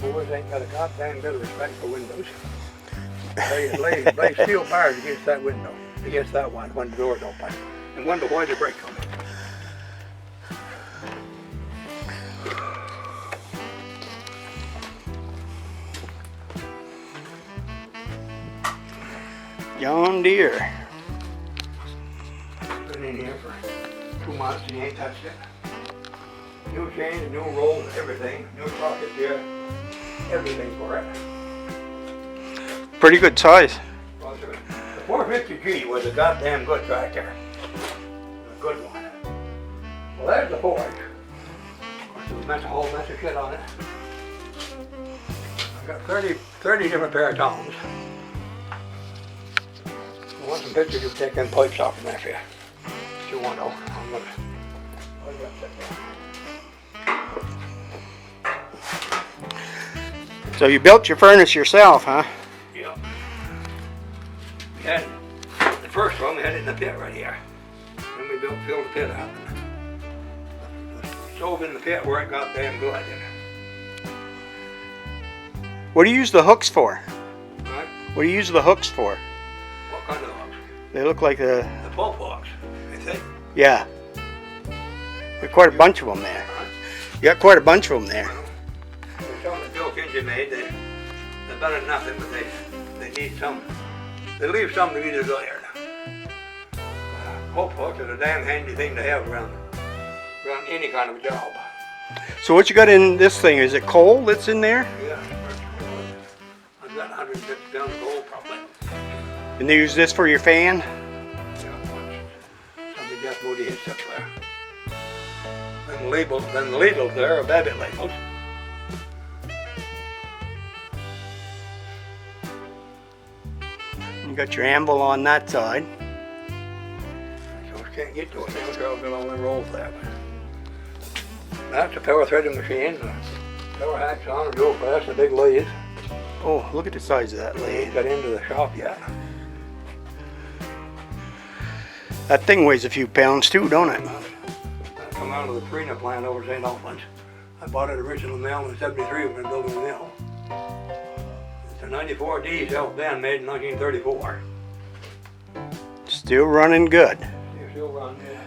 boys ain't got a goddamn bit of respect for windows. They lay steel bars against that window, against that one when the door's open, and wonder why they break them. John Deere. Been in here for 2 months and he ain't touched it. New chains, new rolls, everything. New sprockets here. Everything for it. Pretty good size. Well, the 450G was a goddamn good tractor. A good one. Well, there's the Ford. Of course, there's a whole mess of shit on it. I've got 30 different pair of tongs. I want some pictures of taking pipes off from there for you. If you want to, I'm gonna. I'll get that down. So you built your furnace yourself, huh? Yeah. We had the first one. We had it in the pit right here. Then we filled the pit up. The stove in the pit where it got damn good. What do you use the hooks for? Right? What do you use the hooks for? What kind of hooks? They look like the pulp hooks, I think. Yeah. There's quite a bunch of them there. Huh? You got quite a bunch of them there. There's some that Bill Kinsey made. They're better than nothing, but they need some. They leave some to be desired. Pulp hooks are a damn handy thing to have around any kind of a job. So what you got in this thing? Is it coal that's in there? Yeah. I've got 150 pounds of gold probably. And they use this for your fan? Yeah, somebody just moved his up there. Then the ladles there are Babbitt ladles. You got your anvil on that side. So I can't get to it now, so I've got all the rolls there. That's a power threading machine, the power hacksaw, a drill press, a big lathe. Oh, look at the size of that They lathe. ain't got into the shop yet. That thing weighs a few pounds too, don't it? I come out of the Farina plant over St. Albans. I bought it original mill in '73 when we were building the mill. It's a 94 D self-bend made in 1934. Still running good. You still run, yeah.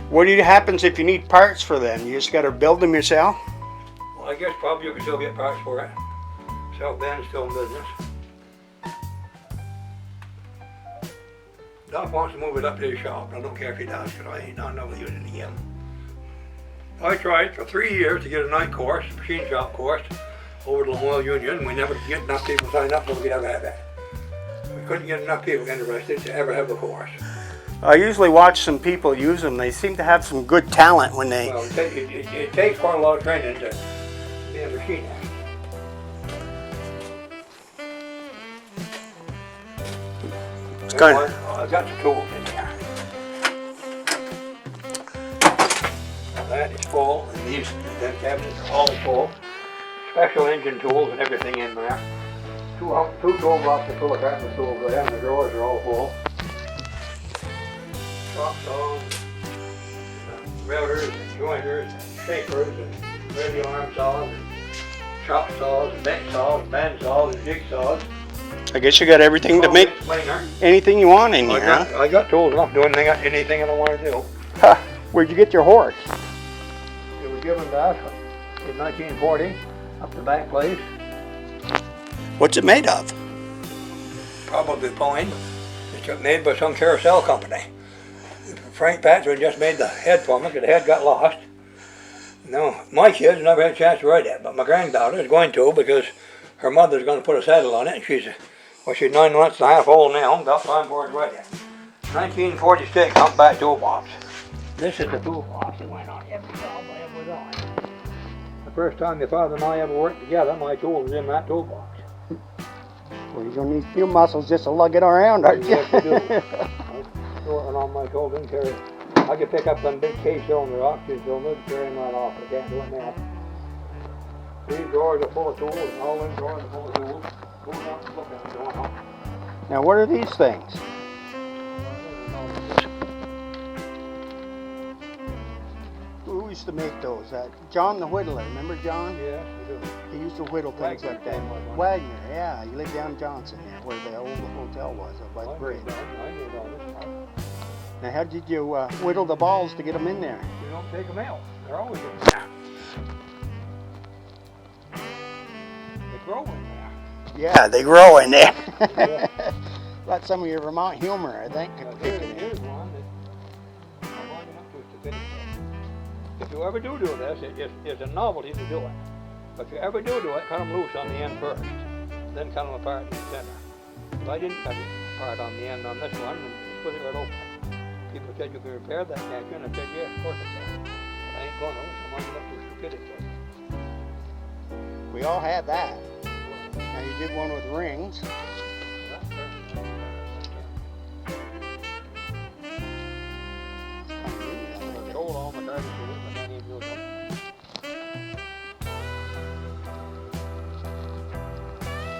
What happens if you need parts for them? You just got to build them yourself? Well, I guess probably you can still get parts for it. Self-bend's still in business. Doc wants to move it up to his shop. I don't care if he does, because I ain't not never using it again. I tried for 3 years to get a night course, machine shop course, over to the Lamoille Union. We never could get enough people signed up so we could ever have that. We couldn't get enough people interested to ever have the course. I usually watch some people use them. They seem to have some good talent when they... Well, it takes quite a lot of training to be a machinist. It's kind of... I've got the tools in here. That is full, and these cabinets are all full. Special engine tools and everything in there. Two tool boxes full of carpenter tools there, and the drawers are all full. Chop saws, routers, and jointers, and shapers, and radio arm saws, and chop saws, and bench saws, and band saws, and jig saws. I guess you got everything to make anything you want in here, huh? I got tools enough to do anything I don't want to do. Huh. Where'd you get your horse? It was given to us in 1940, up the back place. What's it made of? Probably pine. It's made by some carousel company. Frank Patchman just made the head for me because the head got lost. No, my kids never had a chance to ride it, but my granddaughter is going to because her mother's going to put a saddle on it, and she's 9 months and a half old now, and got time for her to ride it. 1946, humpback toolbox. This is the toolbox that went on every job I ever was on. The first time my father and I ever worked together, my tool was in that toolbox. Well, you're going to need a few muscles just to lug it around, aren't you? Yes, you do. I throw it on my shoulder and carry it. I could pick up some big K-cylinder, oxygen cylinder, and carry them right off. I can't do it now. These drawers are full of tools, and all them drawers are full of tools. Go down and look at them going on. Now, what are these things? Ooh, used to make those? John the Whittler, remember John? Yeah, we do. He used to whittle things Wagner like that. came with one. Wagner, yeah. He lived down Johnson here, where the old hotel was, up by the bridge. I knew all this part. Now, how did you whittle the balls to get them in there? You don't take them out. They're always in there. They grow in there. Yeah, they grow in there. Yeah. That's some of your Vermont humor, I think. Here's one that I'm long enough to finish it. If you ever do this, it's a novelty to do it. But if you ever do it, cut them loose on the end first. Then cut them apart in the center. If I didn't cut it apart on the end on this one, and put it right open. People said you can repair that, can't you? And I said, yeah, of course I can. But I ain't going to, so I'm long enough to stupidity. We all had that. Now you did one with rings. Hold all my garbage to it, but I need to do something.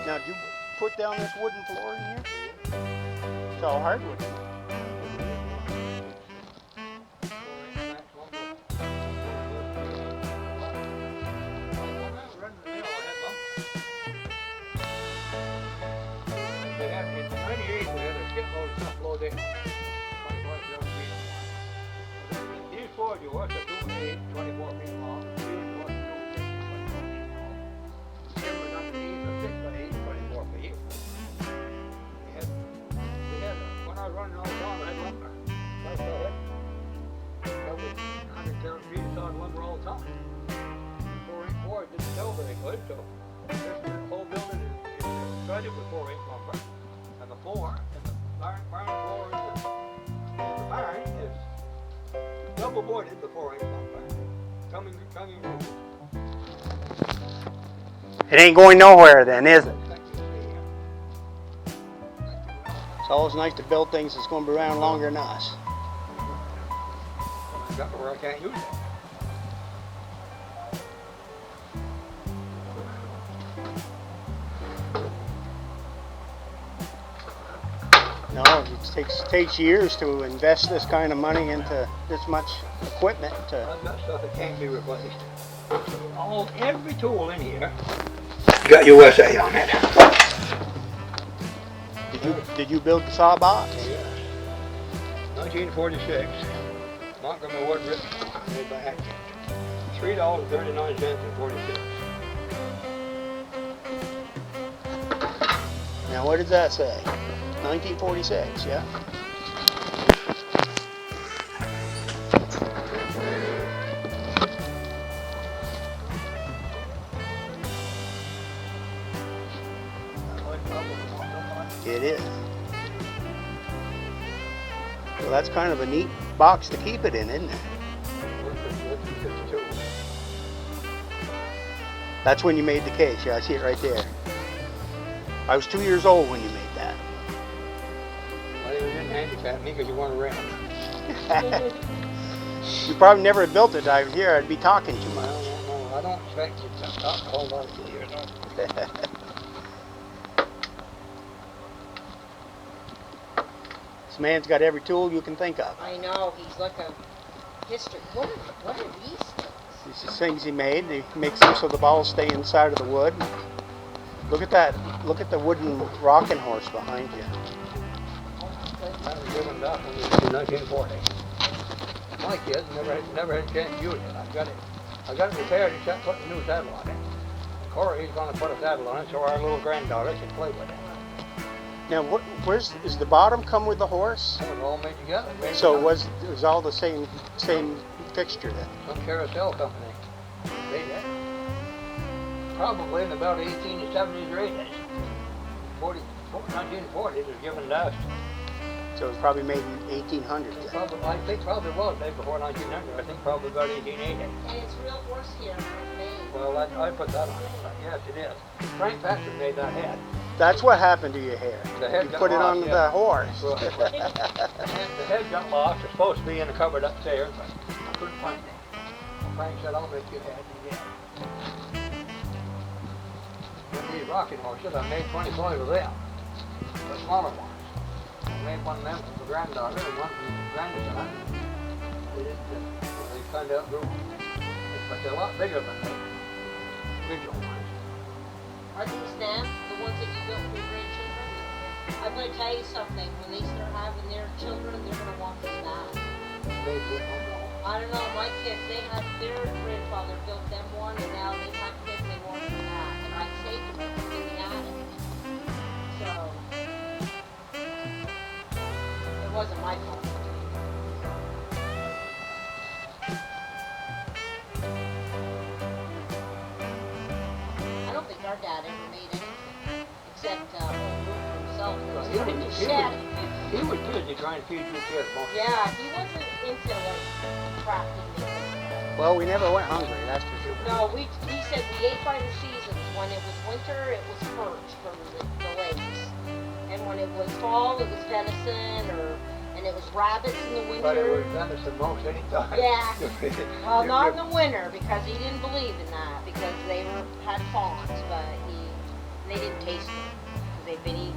Now, did you put down this wooden floor in here? It's all hardwood. Yours are 2 8, 24 feet long. These ones are 2 6, 24 feet long. Them was underneath are 6 by 8, 24 feet. When I was running all the time, I had lumber. That's all it. That was 100 feet of solid lumber all the time. 4-inch board didn't sell very good, so this whole building is studded with 4-inch lumber. And the floor, and the barn floor in the barn is double boarded the 4-inch lumber. Coming roof. It ain't going nowhere then, is it? It's always nice to build things that's going to be around longer than us. I got where I can't use it. No, it takes years to invest this kind of money into this much equipment. I've got stuff that can't be replaced. Every tool in here got USA on it. Did you build the saw box? Yeah. 1946. Montgomery Wood Rip made by Atkins. $3.39.46. Now what did that say? 1946, yeah. It is. Well, that's kind of a neat box to keep it in, isn't it? That's when you made the case. Yeah, I see it right there. I was 2 years old when you made that. Well, you didn't handicap me because you weren't around. You probably never built it out here. I'd be talking too much. No, I don't expect you to talk a whole lot of years. This man's got every tool you can think of. I know, he's like a history. What are these things? These are things he made. He makes them so the balls stay inside of the wood. Look at that. Look at the wooden rocking horse behind you. That was given up in 1940. My kids never had a chance to use it. I got it repaired except putting a new saddle on it. Corey's going to put a saddle on it so our little granddaughter can play with it. Now, is the bottom come with the horse? It was all made together. So it was all the same fixture then? Some carousel company made that. Probably in about 1870s or 80s. 1940 it was given to us. So it was probably made in 1800s. I think probably was made before 1900. I think probably about 1880. And it's real horsehair, made. Well, I put that on it. Yes, it is. Frank Patrick made that head. That's what happened to your hair. The head You got put it lost, on yeah. the horse. Right. The head got lost. It's supposed to be in the cupboard upstairs, but I couldn't find it. Frank said, I'll make you a head. And he did. With these rocking horses, I made 25 of them. The smaller ones. I made one of them for the granddaughter and one for the grandson. They kind of outgrew them. but they're a lot bigger than the original ones. Are these them, the ones that you built for your grandchildren? I'm gonna tell you something, when they start having their children, they're gonna want this back. Maybe, I don't know. I don't know, my kids, they had their grandfather built them one, and now they have kids, they want them back. And I saved them in the attic. So, it wasn't my fault. I don't think our dad ever made anything, except room for himself. Well, He was in the shed. He was busy trying to feed you kids most of the time. Yeah, he wasn't into like crafting anything. Well, we never went hungry, that's for sure. No, he said we ate by the seasons. When it was winter, it was perch from the lakes. And when it was fall, it was venison, and it was rabbits in the winter. But it was venison most any time. Yeah. Well, not in the winter, because he didn't believe in that, because they had fawns, but they didn't taste it, because they've been eaten.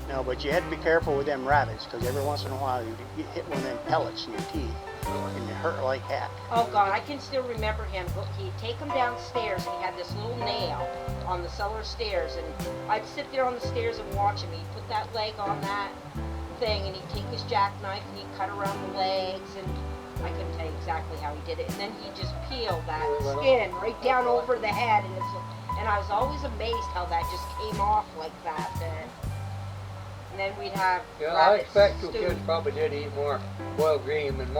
No, but you had to be careful with them rabbits, because every once in a while you get hit one of them pellets in your teeth, and it hurt like heck. Oh God, I can still remember him. He'd take him downstairs, and he had this little nail on the cellar stairs, and I'd sit there on the stairs and watch him. He'd put that leg on that thing, and he'd take his jackknife and he'd cut around the legs, and I couldn't tell you exactly how he did it. And then he'd just peel that skin right down over the head, and I was always amazed how that just came off like that. And then we'd have Yeah, I rabbit expect you stew. kids probably did eat more boiled green than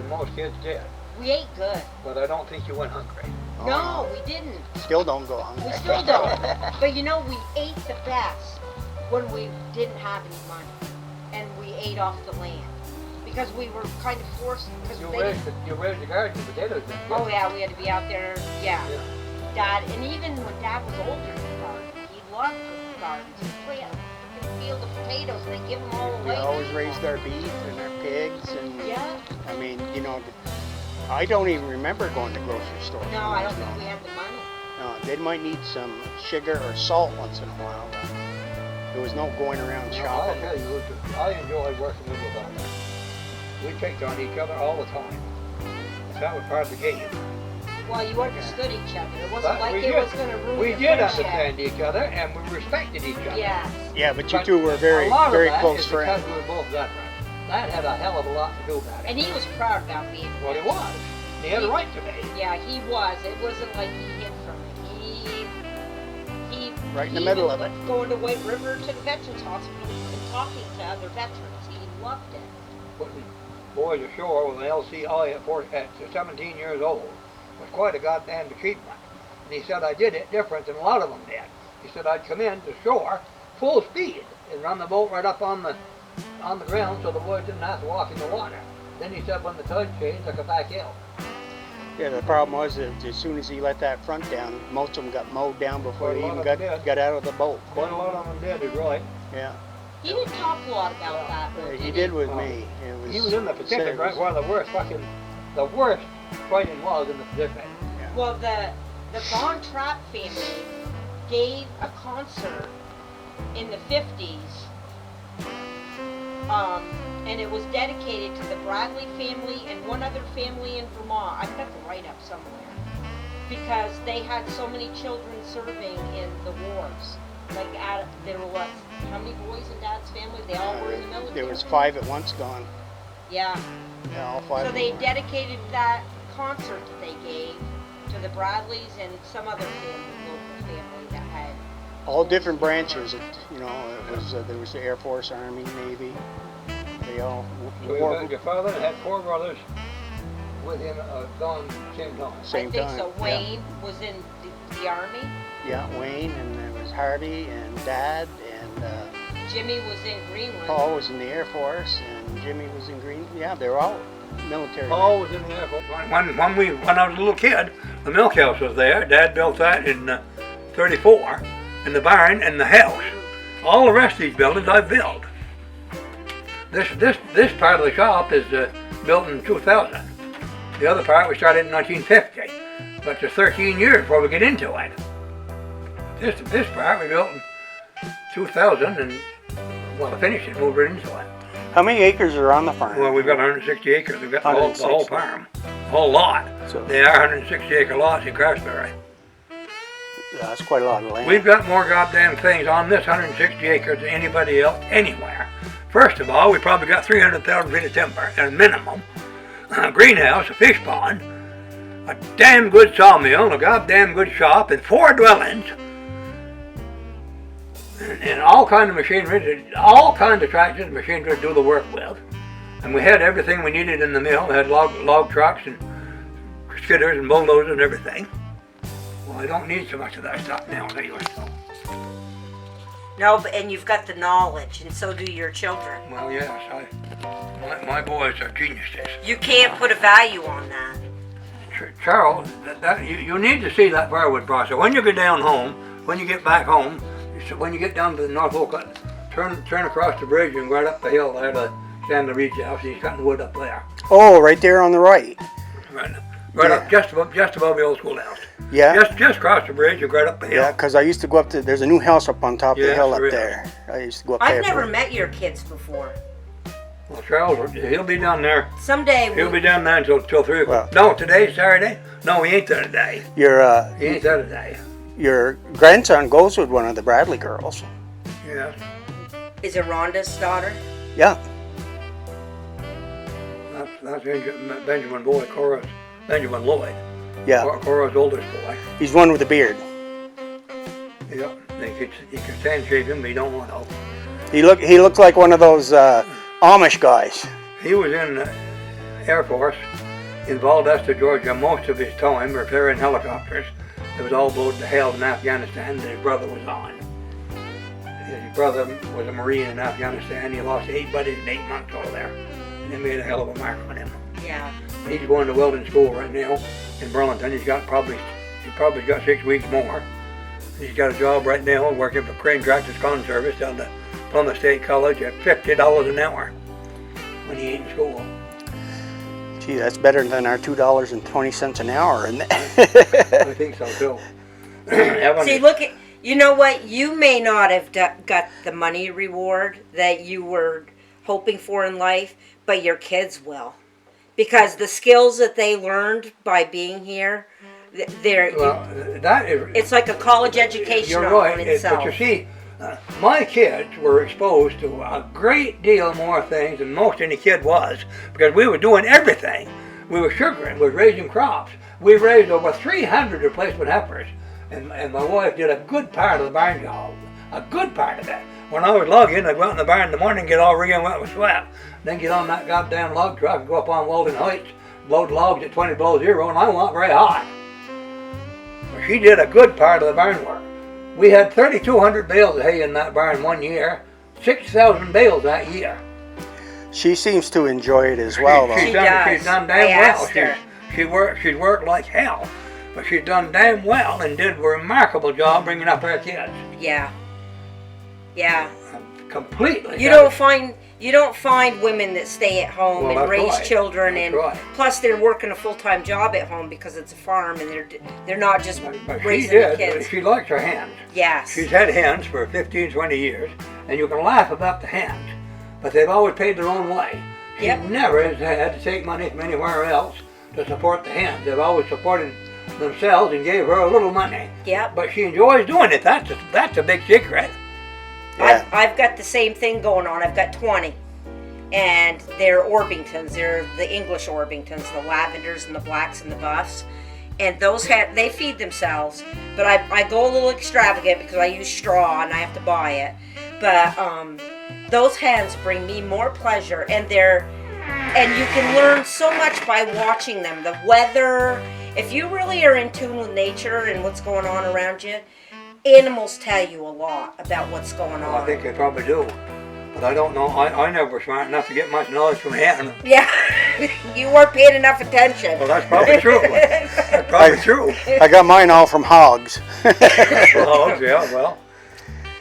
most kids did. We ate good. But I don't think you went hungry. Oh, No, we didn't. Still don't go hungry. We still don't. But you know, we ate the best when we didn't have any money, and we ate off the land because we were kind of forced. Because You raised the garden potatoes. Didn't you? Oh yeah, we had to be out there. Yeah. Yeah. Dad, and even when Dad was older, he loved the gardens. He'd plant a field of potatoes, and they give them all We away. always raised our beef and our pigs, and Yeah. I mean, you know, I don't even remember going to grocery stores. No, I don't think we had the money. No, they might need some sugar or salt once in a while, but there was no going around No, I'll shopping. tell you, I enjoy working with you on that. We picked on each other all the time. That was part of the game. Well, you understood each other. It wasn't But like we it did. was going to ruin We your did friendship. understand each other, and we respected each other. Yes. Yeah, but you But two were very, a lot of very that close is friends. because we were both veterans. That had a hell of a lot to do about it. And he was proud about being a Well, it veteran. was. He had a right to be. Yeah, he was. It wasn't like he hid from it. He Right in the he middle even of it. Going to White River to the Veterans Hospital and talking to other veterans. He loved it. Putting boys ashore with an LCI at 17 years old was quite a goddamn achievement. And he said I did it different than a lot of them did. He said I'd come in to shore full speed and run the boat right up on the ground so the boys didn't have to walk in the water. Then he said when the tide changed, I could back in. Yeah, the problem was that as soon as he let that front down, most of them got mowed down before Quite a they lot even of them did. got out of the boat. Quite a lot of them did, is right. Yeah, He didn't talk a lot about that. Though, he did did with Oh. me. It was, He was in the Pacific, said it right was- where the worst fighting was in the Pacific. Well, the Von Trapp family gave a concert in the 50s, and it was dedicated to the Bradley family and one other family in Vermont. I've got the write-up somewhere. Because they had so many children serving in the wars. Like, there were what, how many boys in Dad's family? They all were in the military? There was 5 at once gone. Yeah. Yeah, all 5 So of they them. dedicated that concert that they gave to the Bradleys and some other family, local family that had. All different branches. You know, it was there was the Air Force, Army, Navy. They all So wore your father had 4 brothers with him gone same time. same I think time. so. Wayne was in the Army. Yeah, Wayne, and there was Harvey and Dad, and Jimmy was in Greenland. Paul was in the Air Force, and Jimmy was in Green. Yeah, they were all military. Paul was in the Air Force. When I was a little kid, the milk house was there. Dad built that in '34, and the barn and the house. All the rest of these buildings I built. This part of the shop is built in 2000. The other part we started in 1950. But there's 13 years before we get into it. This part we built in 2000 and, well, I finished it, moved right into it. How many acres are on the farm? Well, we've got 160 acres. We've got the whole 160. farm, the whole lot. So- They are 160 acre lots in Craftsbury. Yeah, that's quite a lot of land. We've got more goddamn things on this 160 acres than anybody else anywhere. First of all, we probably got 300,000 feet of timber at a minimum, a greenhouse, a fish pond, a damn good sawmill, a goddamn good shop, and 4 dwellings, and all kinds of machinery, all kinds of tractors and machinery to do the work with. And we had everything we needed in the mill. We had log trucks and skidders and bulldozers and everything. Well, I don't need so much of that stuff now as I used to. No, and you've got the knowledge, and so do your children. Well, yes, my boys are geniuses. You can't put a value on that. Charles, you need to see that firewood process. When you get down home, when you get back home, when you get down to the North Oak, turn across the bridge and right up the hill there to Stan the Reed's house. He's cutting wood up there. Oh, right there on the right. Right up just above the old schoolhouse. Yeah. Just cross the bridge and right up the hill. Yeah, because I used to go up to, there's a new house up on top of the Yes, hill up there is. there. I used to go up there. I've never met your kids before. Well, Charles, he'll be down there. Someday He'll be down there until 3 o'clock. Well- No, today's Saturday. No, he ain't there today. He ain't there today. Your grandson goes with one of the Bradley girls. Yes. Is it Rhonda's daughter? Yeah. That's Benjamin Boyd, Cora's, Benjamin Lloyd. Yeah. Cora's oldest boy. He's one with the beard. Yep. You can stand shave him, but you don't want to. He looked like one of those Amish guys. He was in the Air Force in Valdosta, Georgia, most of his time repairing helicopters. It was all blown to hell in Afghanistan that his brother was on. His brother was a Marine in Afghanistan. He lost 8 buddies in 8 months over there. And they made a hell of a mark on him. Yeah. He's going to welding school right now in Burlington. He's probably got 6 weeks more. He's got a job right now working for Crane Tractors Con Service down to Plymouth State College at $50 an hour when he ain't in school. Gee, that's better than our $2.20 an hour. I think so too. See, look at, you know what? You may not have got the money reward that you were hoping for in life, but your kids will. Because the skills that they learned by being here, it's like a college education You're right, in itself. but you see, my kids were exposed to a great deal more things than most any kid was, because we were doing everything. We were sugaring, we were raising crops. We raised over 300 replacement heifers, and my wife did a good part of the barn job, a good part of it. When I was logging, I'd go out in the barn in the morning, get all rigging wet with sweat, then get on that goddamn log truck and go up on Walden Heights, load logs at 20 below zero, and I wasn't very hot. She did a good part of the barn work. We had 3,200 bales of hay in that barn one year, 6,000 bales that year. She seems to enjoy it as well, though. She does. She's done I damn well. asked her. She's worked like hell, but she's done damn well and did a remarkable job bringing up her kids. Yeah. Yeah. Completely. You don't find women that stay at home Well, and raise right. children, That's and right. plus they're working a full-time job at home because it's a farm and they're not just But she raising the did. kids. She likes her hands. Yes. She's had hens for 15, 20 years, and you can laugh about the hens, but they've always paid their own way. She Yep. never has had to take money from anywhere else to support the hens. They've always supported themselves and gave her a little money. Yep. But she enjoys doing it. That's a big secret. Yeah. I've got the same thing going on. I've got 20. And they're Orpingtons. They're the English Orpingtons, the lavenders and the blacks and the buffs. And those they feed themselves. But I go a little extravagant because I use straw and I have to buy it. But those hens bring me more pleasure, and you can learn so much by watching them. The weather, if you really are in tune with nature and what's going on around you, animals tell you a lot about what's going Well, I on. think they probably do. But I don't know. I never was smart enough to get much knowledge from hen. Yeah, you weren't paying enough attention. Well, that's probably true. That's probably true. I got mine all from hogs. Oh, yeah, well.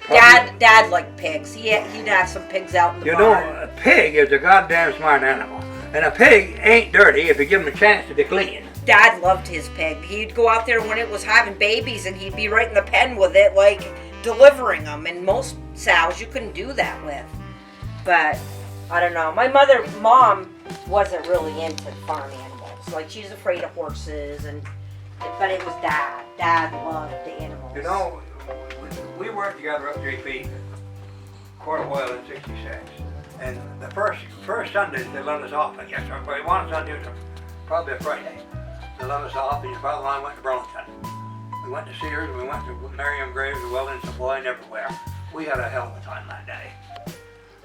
probably- Dad liked pigs. He'd have some pigs out in the You barn. know, a pig is a goddamn smart animal. And a pig ain't dirty if you give him a chance to be clean. Dad loved his pig. He'd go out there when it was having babies and he'd be right in the pen with it, like delivering them. And most sows you couldn't do that with. But I don't know. My mom wasn't really into farm animals. Like, she's afraid of horses, but it was Dad. Dad loved the animals. You know, we worked together up JP quite a while in '66, and the first Sundays they let us off. I guess one Sunday was probably a Friday. They let us off, and your father and I went to Burlington. We went to Sears, we went to Merriam Graves, Welding Supply, and everywhere. We had a hell of a time that day.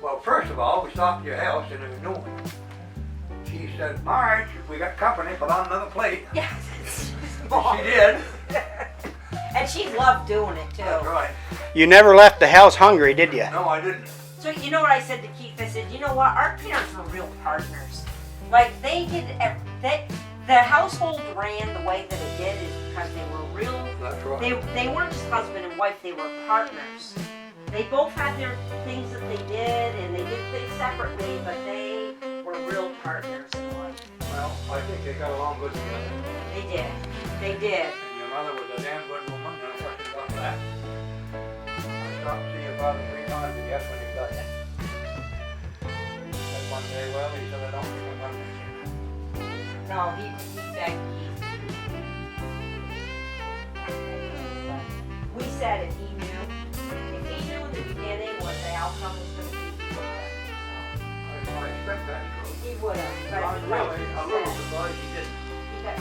Well, first of all, we stopped at your house, and it was noon. She said, Marge, we got company, put on another plate. Yes, She did. And she loved doing it, too. That's right. You never left the house hungry, did you? No, I didn't. So you know what I said to Keith? I said, you know what? Our parents were real partners. Like, they did, the household ran the way that it did is because they were real. That's right. They weren't just husband and wife, they were partners. They both had their things that they did, and they did things separately, but they were real partners in life. Well, I think they got along good together. They did. They did. And your mother was a damn good woman, and I question about that. I stopped to see your father 3 times, and yes, when he died. That one day, well, he said, I don't think I'm gonna make it. No, he begged Keith. We said if he knew in the beginning what the outcome was going to be, he would have. I expect that's true. He would have. I was really a little surprised he didn't. He got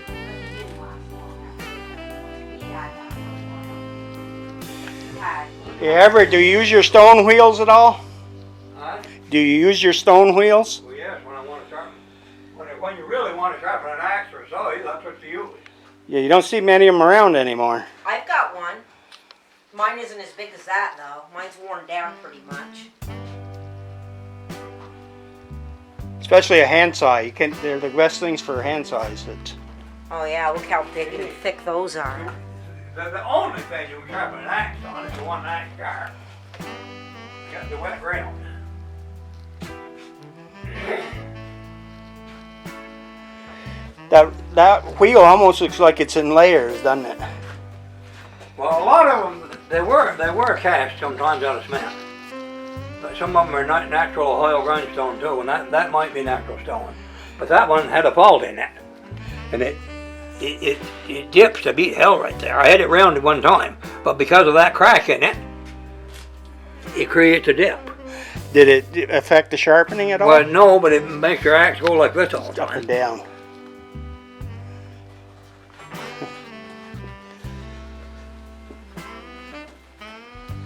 but he didn't last long after that. He had that for a while. Yeah, Everett, do you use your stone wheels at all? Huh? Do you use your stone wheels? Well, yes, when I want to sharpen. When you really want to sharpen an axe or a saw, that's what you use. Yeah, you don't see many of them around anymore. I've got one. Mine isn't as big as that though. Mine's worn down pretty much. Especially a handsaw. They're the best things for hand saws. Oh yeah, look how big and thick those are. The only thing you can sharpen an axe on is the one axe car. You got the wet ground. That wheel almost looks like it's in layers, doesn't it? Well, a lot of them, they were cast sometimes out of cement. But some of them are not natural Ohio grindstone too, and that might be natural stone. But that one had a fault in it. And it dips to beat hell right there. I had it rounded one time, but because of that crack in it, it creates a dip. Did it affect the sharpening at all? Well, no, but it makes your axe go like this all the Up time. and down.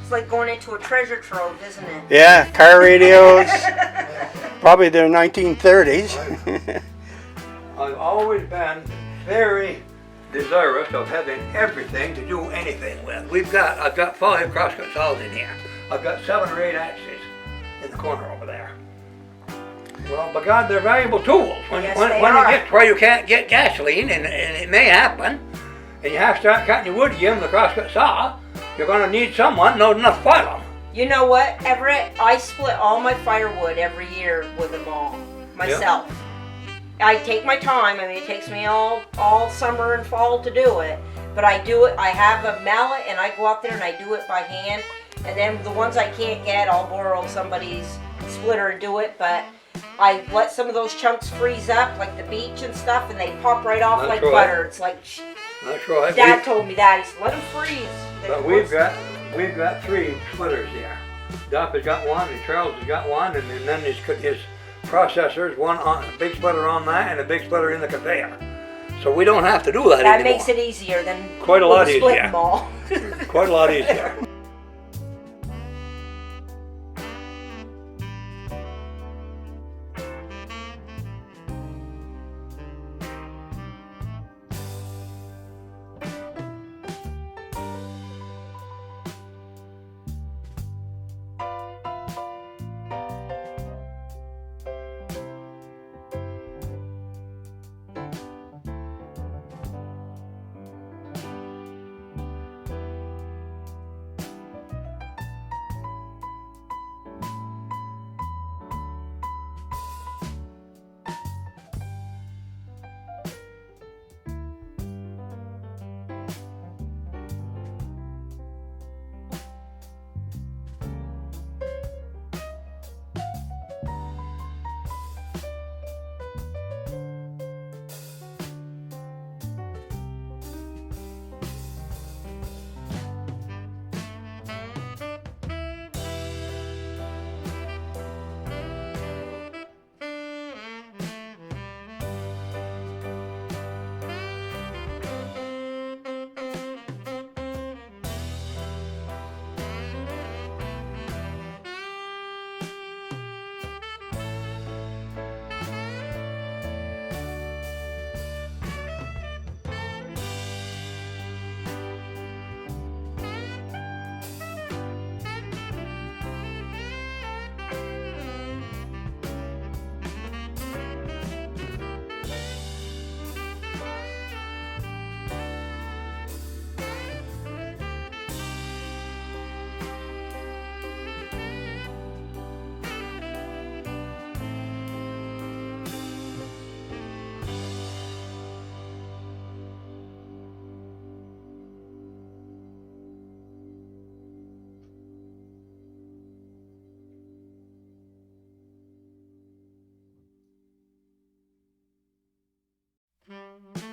It's like going into a treasure trove, isn't it? Yeah, car radios. Probably the 1930s. I've always been very desirous of having everything to do anything with. I've got 5 crosscut saws in here. I've got 7 or 8 axes in the corner over there. Well, by God, they're valuable tools. When Yes, when they you are. get to where you can't get gasoline, and it may happen, and you have to start cutting your wood again with a crosscut saw, you're going to need someone knows enough to file them. You know what, Everett? I split all my firewood every year with them all myself. I take my time. I mean, it takes me all summer and fall to do it. But I do it. I have a mallet, and I go out there and I do it by hand. And then the ones I can't get, I'll borrow somebody's splitter and do it. But I let some of those chunks freeze up, like the beech and stuff, and they pop right off That's like right. butter. It's like, That's right. Dad told me that. He said, let them freeze. But we've got 3 splitters here. Duff has got one, and Charles has got one, and then his processors, a big splitter on that, and a big splitter in the conveyor. So we don't have to do that anymore. That makes it easier than Quite a lot split easier. them all. Quite a lot easier. Bye.